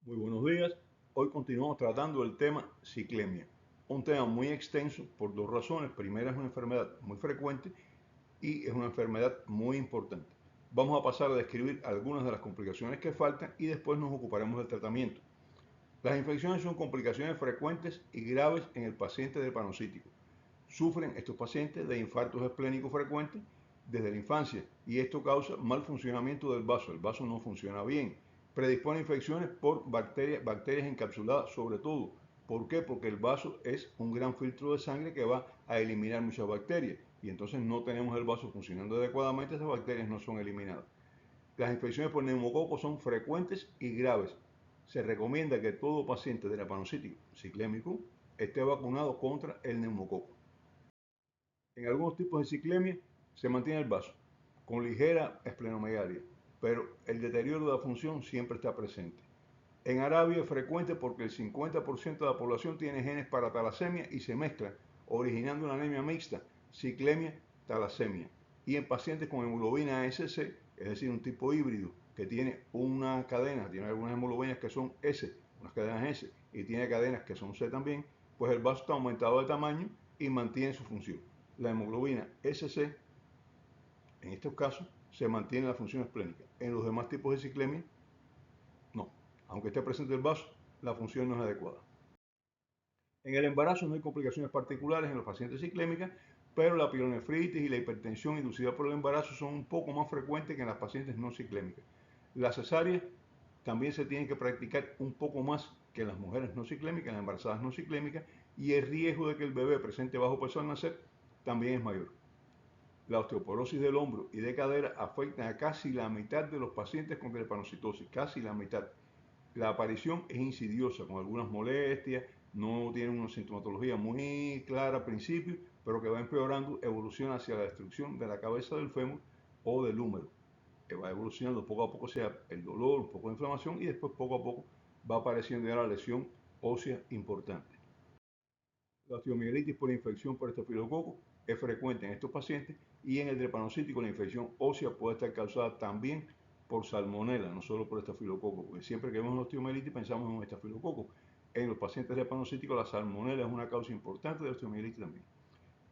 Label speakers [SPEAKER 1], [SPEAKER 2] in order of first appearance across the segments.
[SPEAKER 1] Muy buenos días. Hoy continuamos tratando el tema ciclemia, un tema muy extenso por dos razones. Primera, es una enfermedad muy frecuente y es una enfermedad muy importante. Vamos a pasar a describir algunas de las complicaciones que faltan y después nos ocuparemos del tratamiento. Las infecciones son complicaciones frecuentes y graves en el paciente drepanocítico. Sufren estos pacientes de infartos esplénicos frecuentes desde la infancia y esto causa mal funcionamiento del vaso. El vaso no funciona bien. Predispone a infecciones por bacterias encapsuladas sobre todo. ¿Por qué? Porque el vaso es un gran filtro de sangre que va a eliminar muchas bacterias y entonces no tenemos el vaso funcionando adecuadamente, esas bacterias no son eliminadas. Las infecciones por neumococo son frecuentes y graves. Se recomienda que todo paciente drepanocítico ciclémico esté vacunado contra el neumococo. En algunos tipos de ciclemia se mantiene el vaso con ligera esplenomegalia, pero el deterioro de la función siempre está presente. En Arabia es frecuente porque el 50% de la población tiene genes para talasemia y se mezclan, originando una anemia mixta, ciclemia, talasemia. Y en pacientes con hemoglobina SC, es decir, un tipo híbrido que tiene una cadena, tiene algunas hemoglobinas que son S, unas cadenas S, y tiene cadenas que son C también, pues el vaso está aumentado de tamaño y mantiene su función. La hemoglobina SC, en estos casos, se mantiene la función esplénica. En los demás tipos de ciclemia, no. Aunque esté presente el vaso, la función no es adecuada. En el embarazo no hay complicaciones particulares en los pacientes ciclémicas, pero la pielonefritis y la hipertensión inducida por el embarazo son un poco más frecuentes que en las pacientes no ciclémicas. La cesárea también se tiene que practicar un poco más que en las mujeres no ciclémicas, en las embarazadas no ciclémicas, y el riesgo de que el bebé presente bajo peso al nacer también es mayor. La osteoporosis del hombro y de cadera afecta a casi la mitad de los pacientes con drepanocitosis, casi la mitad. La aparición es insidiosa, con algunas molestias, no tiene una sintomatología muy clara al principio, pero que va empeorando, evoluciona hacia la destrucción de la cabeza del fémur o del húmero, que va evolucionando poco a poco, sea el dolor, un poco de inflamación y después poco a poco va apareciendo ya la lesión ósea importante. La osteomielitis por infección por estafilococo es frecuente en estos pacientes y en el drepanocítico la infección ósea puede estar causada también por salmonela, no solo por estafilococo, porque siempre que vemos una osteomielitis pensamos en un estafilococo. En los pacientes drepanocíticos la salmonela es una causa importante de osteomielitis también.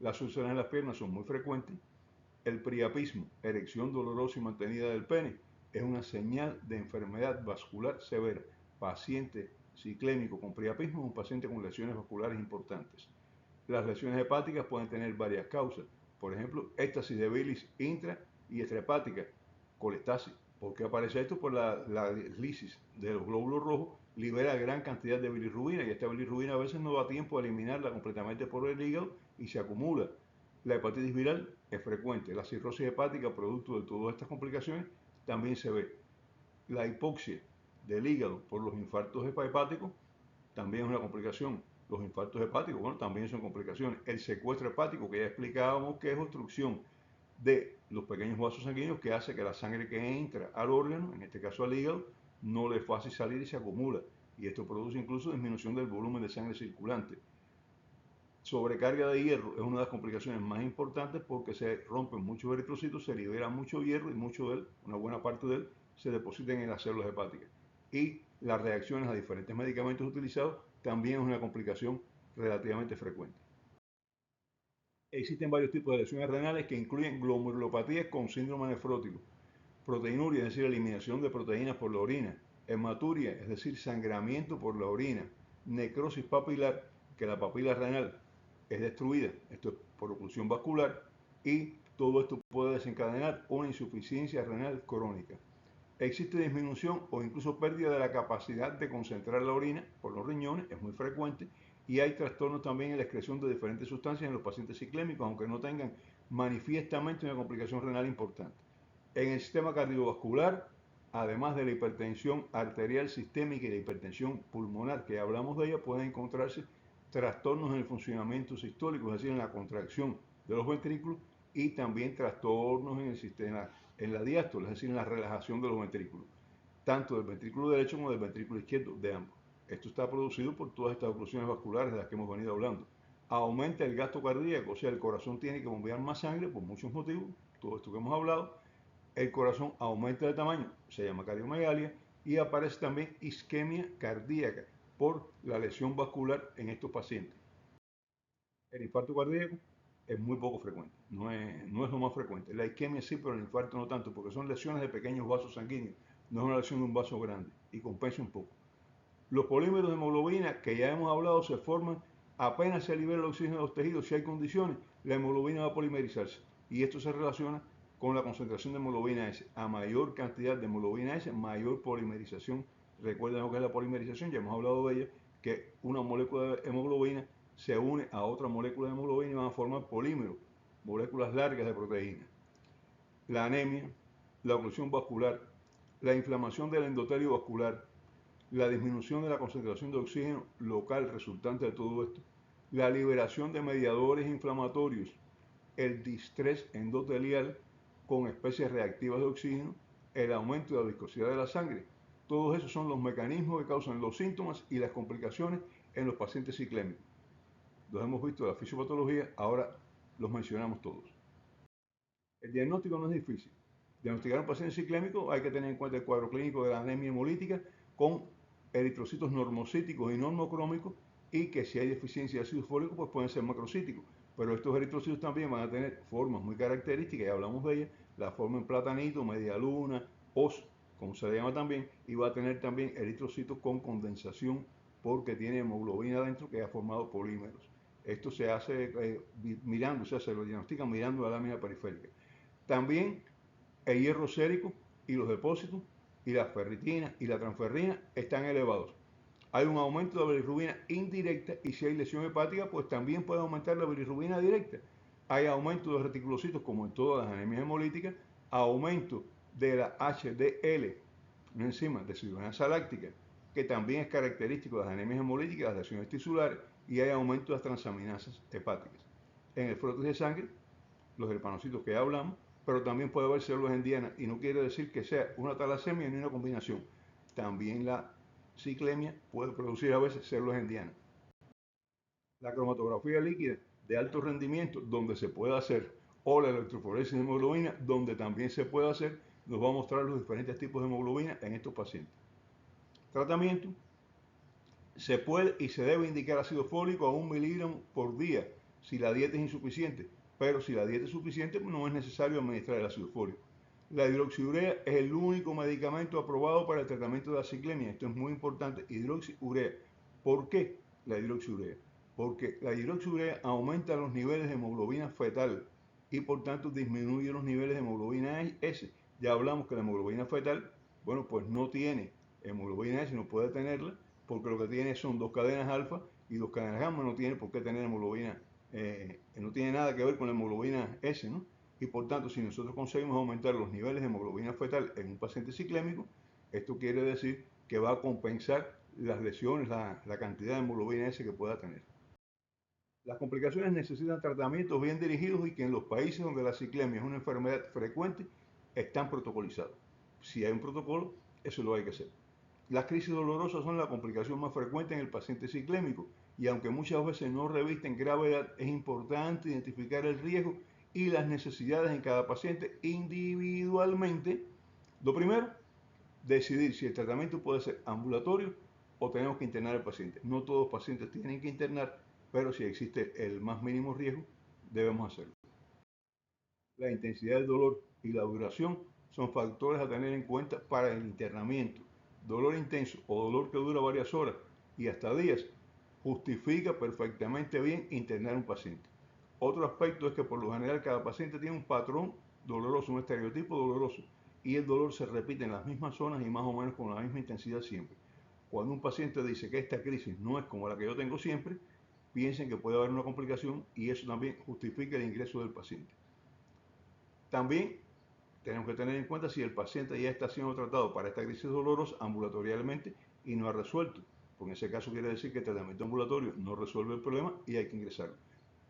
[SPEAKER 1] Las úlceras en las piernas son muy frecuentes. El priapismo, erección dolorosa y mantenida del pene, es una señal de enfermedad vascular severa. Paciente ciclémico con priapismo es un paciente con lesiones vasculares importantes. Las lesiones hepáticas pueden tener varias causas. Por ejemplo, éstasis de bilis intra y extrahepática, colestasis. ¿Por qué aparece esto? Por la lisis de los glóbulos rojos libera gran cantidad de bilirrubina y esta bilirrubina a veces no da tiempo a eliminarla completamente por el hígado y se acumula. La hepatitis viral es frecuente. La cirrosis hepática, producto de todas estas complicaciones, también se ve. La hipoxia del hígado por los infartos hepáticos también es una complicación. Los infartos hepáticos, bueno, también son complicaciones. El secuestro hepático, que ya explicábamos que es obstrucción de los pequeños vasos sanguíneos que hace que la sangre que entra al órgano, en este caso al hígado, no le es fácil salir y se acumula. Y esto produce incluso disminución del volumen de sangre circulante. Sobrecarga de hierro es una de las complicaciones más importantes porque se rompen muchos eritrocitos, se libera mucho hierro y mucho de él, una buena parte de él, se deposita en las células hepáticas. Y las reacciones a diferentes medicamentos utilizados también es una complicación relativamente frecuente. Existen varios tipos de lesiones renales que incluyen glomerulopatías con síndrome nefrótico, proteinuria, es decir, eliminación de proteínas por la orina, hematuria, es decir, sangramiento por la orina, necrosis papilar, que la papila renal es destruida, esto es por oclusión vascular, y todo esto puede desencadenar una insuficiencia renal crónica. Existe disminución o incluso pérdida de la capacidad de concentrar la orina por los riñones, es muy frecuente, y hay trastornos también en la excreción de diferentes sustancias en los pacientes ciclémicos, aunque no tengan manifiestamente una complicación renal importante. En el sistema cardiovascular, además de la hipertensión arterial sistémica y la hipertensión pulmonar, que hablamos de ella, pueden encontrarse trastornos en el funcionamiento sistólico, es decir, en la contracción de los ventrículos, y también trastornos en el sistema, en la diástole, es decir, en la relajación de los ventrículos, tanto del ventrículo derecho como del ventrículo izquierdo, de ambos. Esto está producido por todas estas oclusiones vasculares de las que hemos venido hablando. Aumenta el gasto cardíaco, o sea, el corazón tiene que bombear más sangre por muchos motivos, todo esto que hemos hablado. El corazón aumenta de tamaño, se llama cardiomegalia, y aparece también isquemia cardíaca por la lesión vascular en estos pacientes. El infarto cardíaco es muy poco frecuente, no es lo más frecuente. La isquemia sí, pero el infarto no tanto, porque son lesiones de pequeños vasos sanguíneos, no es una lesión de un vaso grande y compensa un poco. Los polímeros de hemoglobina que ya hemos hablado se forman apenas se libera el oxígeno de los tejidos. Si hay condiciones, la hemoglobina va a polimerizarse y esto se relaciona con la concentración de hemoglobina S. A mayor cantidad de hemoglobina S, mayor polimerización. Recuerden lo que es la polimerización, ya hemos hablado de ella, que una molécula de hemoglobina se une a otra molécula de hemoglobina y van a formar polímeros, moléculas largas de proteína. La anemia, la oclusión vascular, la inflamación del endotelio vascular, la disminución de la concentración de oxígeno local resultante de todo esto, la liberación de mediadores inflamatorios, el distrés endotelial con especies reactivas de oxígeno, el aumento de la viscosidad de la sangre. Todos esos son los mecanismos que causan los síntomas y las complicaciones en los pacientes ciclémicos. Los hemos visto en la fisiopatología, ahora los mencionamos todos. El diagnóstico no es difícil. Diagnosticar a un paciente ciclémico hay que tener en cuenta el cuadro clínico de la anemia hemolítica con eritrocitos normocíticos y normocrómicos y que si hay deficiencia de ácido fólico pues pueden ser macrocíticos. Pero estos eritrocitos también van a tener formas muy características, ya hablamos de ellas, la forma en platanito, media luna, os, como se le llama también, y va a tener también eritrocitos con condensación porque tiene hemoglobina adentro que ha formado polímeros. Esto se hace mirando, o sea, se lo diagnostica mirando la lámina periférica. También el hierro sérico y los depósitos y la ferritina y la transferrina están elevados. Hay un aumento de la bilirrubina indirecta y si hay lesión hepática, pues también puede aumentar la bilirrubina directa. Hay aumento de los reticulocitos, como en todas las anemias hemolíticas, aumento de la HDL, una enzima deshidrogenasa láctica, que también es característico de las anemias hemolíticas, las lesiones tisulares, y hay aumento de las transaminasas hepáticas. En el frotis de sangre, los herpanocitos que ya hablamos, pero también puede haber células endianas y no quiere decir que sea una talasemia ni una combinación. También la ciclemia puede producir a veces células endianas. La cromatografía líquida de alto rendimiento, donde se puede hacer, o la electroforesis de hemoglobina, donde también se puede hacer, nos va a mostrar los diferentes tipos de hemoglobina en estos pacientes. Tratamiento. Se puede y se debe indicar ácido fólico a 1 miligramo por día si la dieta es insuficiente, pero si la dieta es suficiente no es necesario administrar el ácido fólico. La hidroxiurea es el único medicamento aprobado para el tratamiento de la ciclemia. Esto es muy importante, hidroxiurea. ¿Por qué la hidroxiurea? Porque la hidroxiurea aumenta los niveles de hemoglobina fetal y por tanto disminuye los niveles de hemoglobina S. Ya hablamos que la hemoglobina fetal, bueno, pues no tiene hemoglobina S, no puede tenerla, porque lo que tiene son dos cadenas alfa y dos cadenas gamma, no tiene por qué tener hemoglobina, no tiene nada que ver con la hemoglobina S, ¿no? Y por tanto, si nosotros conseguimos aumentar los niveles de hemoglobina fetal en un paciente ciclémico, esto quiere decir que va a compensar las lesiones, la cantidad de hemoglobina S que pueda tener. Las complicaciones necesitan tratamientos bien dirigidos y que en los países donde la ciclemia es una enfermedad frecuente están protocolizados. Si hay un protocolo, eso lo hay que hacer. Las crisis dolorosas son la complicación más frecuente en el paciente ciclémico y aunque muchas veces no revisten gravedad, es importante identificar el riesgo y las necesidades en cada paciente individualmente. Lo primero, decidir si el tratamiento puede ser ambulatorio o tenemos que internar al paciente. No todos los pacientes tienen que internar, pero si existe el más mínimo riesgo, debemos hacerlo. La intensidad del dolor y la duración son factores a tener en cuenta para el internamiento. Dolor intenso o dolor que dura varias horas y hasta días justifica perfectamente bien internar un paciente. Otro aspecto es que por lo general cada paciente tiene un patrón doloroso, un estereotipo doloroso y el dolor se repite en las mismas zonas y más o menos con la misma intensidad siempre. Cuando un paciente dice que esta crisis no es como la que yo tengo siempre, piensen que puede haber una complicación y eso también justifica el ingreso del paciente. También tenemos que tener en cuenta si el paciente ya está siendo tratado para esta crisis dolorosa ambulatorialmente y no ha resuelto. Porque en ese caso quiere decir que el tratamiento ambulatorio no resuelve el problema y hay que ingresarlo.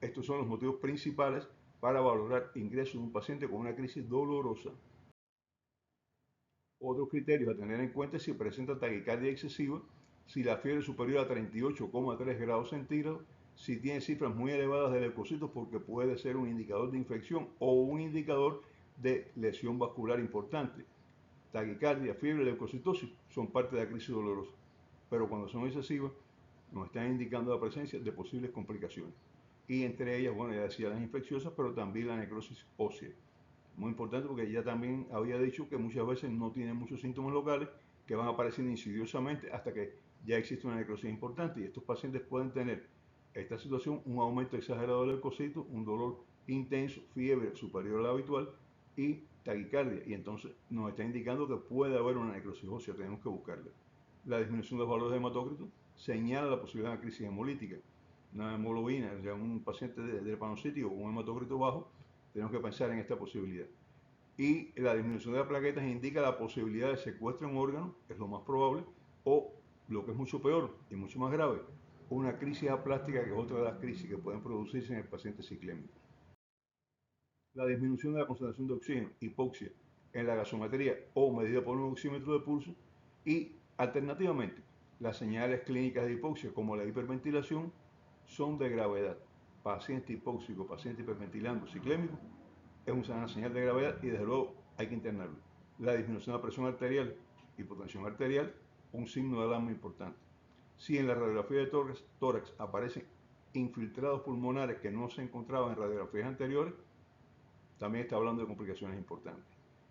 [SPEAKER 1] Estos son los motivos principales para valorar ingreso de un paciente con una crisis dolorosa. Otros criterios a tener en cuenta es si presenta taquicardia excesiva, si la fiebre es superior a 38,3 grados centígrados, si tiene cifras muy elevadas de leucocitos porque puede ser un indicador de infección o un indicador de lesión vascular importante. taquicardia, fiebre, leucocitosis son parte de la crisis dolorosa, pero cuando son excesivas nos están indicando la presencia de posibles complicaciones. Y entre ellas, bueno, ya decía las infecciosas, pero también la necrosis ósea. Muy importante porque ya también había dicho que muchas veces no tienen muchos síntomas locales que van apareciendo insidiosamente hasta que ya existe una necrosis importante y estos pacientes pueden tener esta situación, un aumento exagerado del leucocitos, un dolor intenso, fiebre superior a la habitual y taquicardia, y entonces nos está indicando que puede haber una necrosis ósea, tenemos que buscarla. La disminución de los valores de hematócrito señala la posibilidad de una crisis hemolítica, una hemoglobina, o sea, un paciente de drepanocítico con un hematócrito bajo, tenemos que pensar en esta posibilidad. Y la disminución de las plaquetas indica la posibilidad de secuestro en órgano, es lo más probable, o lo que es mucho peor y mucho más grave, una crisis aplástica, que es otra de las crisis que pueden producirse en el paciente ciclémico. La disminución de la concentración de oxígeno, hipoxia, en la gasometría o medida por un oxímetro de pulso, y alternativamente las señales clínicas de hipoxia como la hiperventilación son de gravedad. Paciente hipóxico, paciente hiperventilando, ciclémico, es una señal de gravedad y desde luego hay que internarlo. La disminución de la presión arterial, hipotensión arterial, un signo de alarma importante. Si en la radiografía de tórax aparecen infiltrados pulmonares que no se encontraban en radiografías anteriores, también está hablando de complicaciones importantes.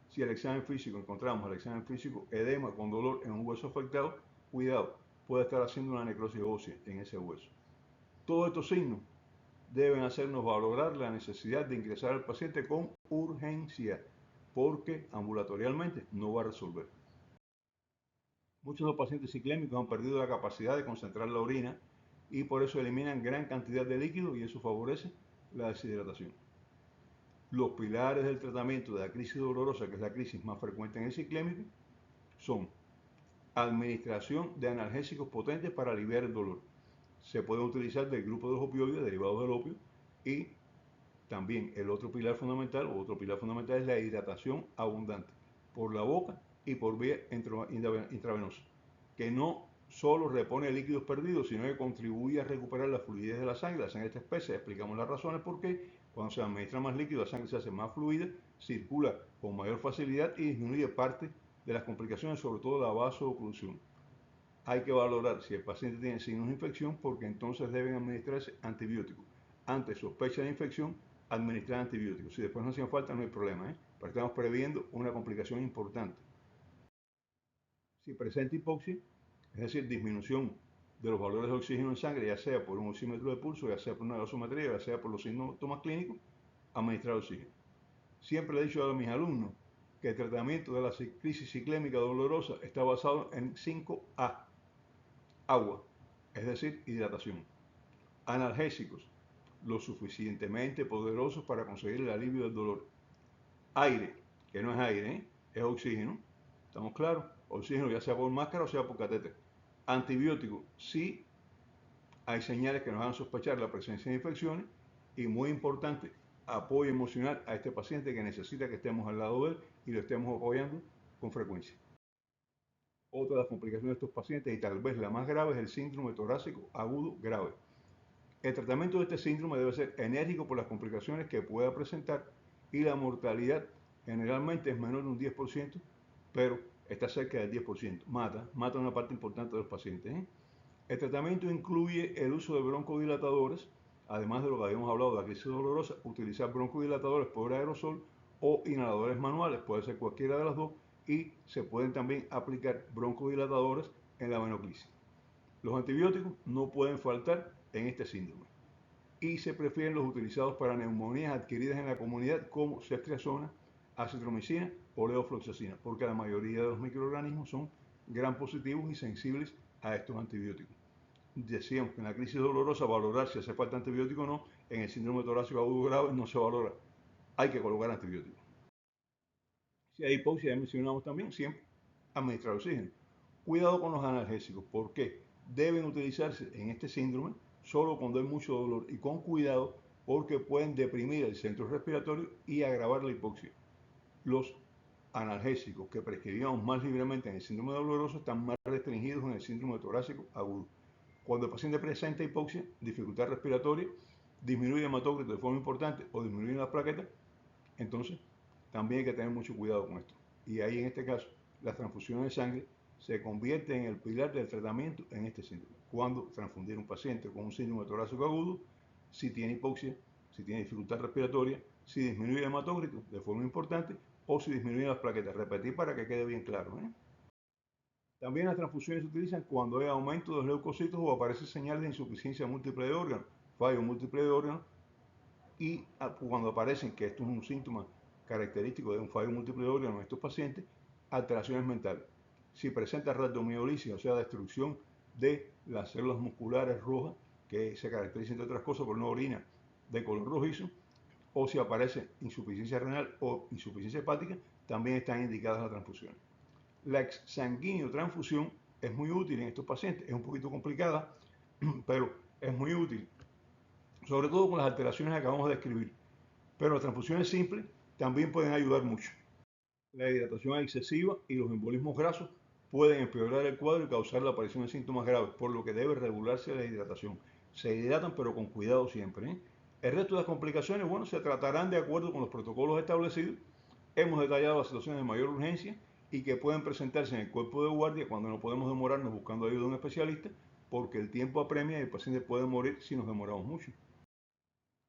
[SPEAKER 1] Si el examen físico encontramos el examen físico edema con dolor en un hueso afectado, cuidado, puede estar haciendo una necrosis ósea en ese hueso. Todos estos signos deben hacernos valorar la necesidad de ingresar al paciente con urgencia, porque ambulatorialmente no va a resolver. Muchos de los pacientes ciclémicos han perdido la capacidad de concentrar la orina y por eso eliminan gran cantidad de líquido y eso favorece la deshidratación. Los pilares del tratamiento de la crisis dolorosa, que es la crisis más frecuente en el ciclémico, son administración de analgésicos potentes para aliviar el dolor. Se pueden utilizar del grupo de los opioides, derivados del opio, y también el otro pilar fundamental, es la hidratación abundante por la boca y por vía intravenosa, que no solo repone líquidos perdidos, sino que contribuye a recuperar la fluidez de la sangre está espesa. Explicamos las razones por qué. Cuando se administra más líquido, la sangre se hace más fluida, circula con mayor facilidad y disminuye parte de las complicaciones, sobre todo la vasoclusión. Hay que valorar si el paciente tiene signos de infección, porque entonces deben administrarse antibióticos. Ante sospecha de infección, administrar antibióticos. Si después no hacen falta, no hay problema, pero estamos previendo una complicación importante. Si presenta hipoxia, es decir, disminución de los valores de oxígeno en sangre, ya sea por un oxímetro de pulso, ya sea por una gasometría, ya sea por los síntomas clínicos, administrar oxígeno. Siempre le he dicho a mis alumnos que el tratamiento de la crisis ciclémica dolorosa está basado en 5A. Agua, es decir, hidratación. Analgésicos, lo suficientemente poderosos para conseguir el alivio del dolor. Aire, que no es aire, es oxígeno. ¿Estamos claros? Oxígeno, ya sea por máscara o sea por catéter. Antibiótico, sí hay señales que nos hagan sospechar la presencia de infecciones. Y muy importante, apoyo emocional a este paciente que necesita que estemos al lado de él y lo estemos apoyando con frecuencia. Otra de las complicaciones de estos pacientes, y tal vez la más grave, es el síndrome torácico agudo grave. El tratamiento de este síndrome debe ser enérgico por las complicaciones que pueda presentar y la mortalidad generalmente es menor de un 10%, pero está cerca del 10%. Mata una parte importante de los pacientes. El tratamiento incluye el uso de broncodilatadores, además de lo que habíamos hablado de la crisis dolorosa, utilizar broncodilatadores por aerosol o inhaladores manuales, puede ser cualquiera de las dos, y se pueden también aplicar broncodilatadores en la venoclisis. Los antibióticos no pueden faltar en este síndrome y se prefieren los utilizados para neumonías adquiridas en la comunidad como ceftriaxona, acitromicina o levofloxacina, porque la mayoría de los microorganismos son gram positivos y sensibles a estos antibióticos. Decíamos que en la crisis dolorosa valorar si hace falta antibiótico o no, en el síndrome torácico agudo grave no se valora, hay que colocar antibióticos. Si hay hipoxia, ya mencionamos también, siempre administrar oxígeno. Cuidado con los analgésicos, ¿por qué? Deben utilizarse en este síndrome solo cuando hay mucho dolor y con cuidado, porque pueden deprimir el centro respiratorio y agravar la hipoxia. Los analgésicos que prescribíamos más libremente en el síndrome doloroso están más restringidos en el síndrome torácico agudo. Cuando el paciente presenta hipoxia, dificultad respiratoria, disminuye el hematócrito de forma importante o disminuye las plaquetas, entonces también hay que tener mucho cuidado con esto. Y ahí en este caso las transfusiones de sangre se convierten en el pilar del tratamiento en este síndrome. Cuando transfundir a un paciente con un síndrome torácico agudo, si tiene hipoxia, si tiene dificultad respiratoria, si disminuye el hematócrito de forma importante o si disminuye las plaquetas. Repetir para que quede bien claro, ¿eh? También las transfusiones se utilizan cuando hay aumento de los leucocitos o aparecen señales de insuficiencia múltiple de órganos, fallo múltiple de órganos, y cuando aparecen, que esto es un síntoma característico de un fallo múltiple de órganos en estos pacientes, alteraciones mentales. Si presenta rhabdomiolisis, o sea, destrucción de las células musculares rojas, que se caracteriza entre otras cosas por una orina de color rojizo, o si aparece insuficiencia renal o insuficiencia hepática, también están indicadas las transfusiones. La exsanguíneo transfusión es muy útil en estos pacientes, es un poquito complicada, pero es muy útil, sobre todo con las alteraciones que acabamos de describir. Pero las transfusiones simples también pueden ayudar mucho. La hidratación excesiva y los embolismos grasos pueden empeorar el cuadro y causar la aparición de síntomas graves, por lo que debe regularse la hidratación. Se hidratan, pero con cuidado siempre, ¿eh? El resto de las complicaciones, bueno, se tratarán de acuerdo con los protocolos establecidos. Hemos detallado las situaciones de mayor urgencia y que pueden presentarse en el cuerpo de guardia cuando no podemos demorarnos buscando ayuda de un especialista, porque el tiempo apremia y el paciente puede morir si nos demoramos mucho.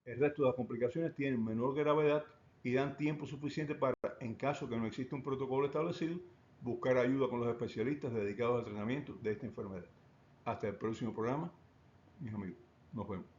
[SPEAKER 1] El resto de las complicaciones tienen menor gravedad y dan tiempo suficiente para, en caso que no exista un protocolo establecido, buscar ayuda con los especialistas dedicados al tratamiento de esta enfermedad. Hasta el próximo programa, mis amigos. Nos vemos.